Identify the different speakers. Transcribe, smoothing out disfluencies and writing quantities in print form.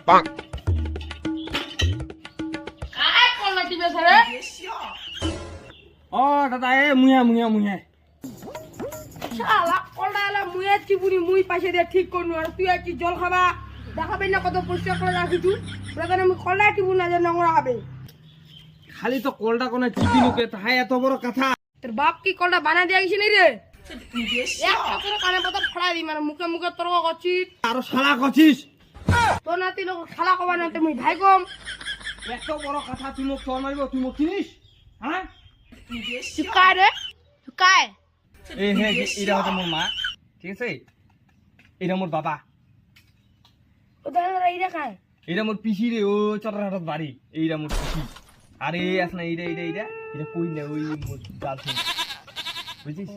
Speaker 1: কাক কলনা টিপে ধরে
Speaker 2: ও দাদা এ মুহে
Speaker 1: শালা কলনা এলা মুয়ে টিপুনি মুই পাশে দিয়ে ঠিক করনু আর তুই কি জল খাবা দেখাবে না কত পরিষ্কার করে রাখিছু প্রয়োজনে আমি কলনা টিপু না যে নোংরা হবে
Speaker 2: খালি তো কলটা কোনে টিপি নুকে তাই এত বড় কথা
Speaker 1: তোর বাপ কি কলটা বানা দিয়ে গেছে নি রে একটা করে কানে পথর ফড়াই দি মানে মুখে মুখে তর্ক করছিস
Speaker 2: আরো শালা কছিস
Speaker 1: তোর নাতি লোক খালা কবা না তুমি ভাই কম
Speaker 2: এত বড় কথা তুই মোক চল মারিব তুই মোক চিনিস হ্যাঁ
Speaker 1: চুকায় রে চুকায়
Speaker 2: এই হে এটা হচ্ছে মোর মা ঠিক আছে এটা মোর বাবা
Speaker 1: ও দাদা এইটা খায়
Speaker 2: এটা মোর পিসি রে ও চট্টগ্রামের বাড়ি এইটা মোর পিসি আরে আছে না এইটা কই না ওই মোর গার্লফ্রেন্ড বুঝছিস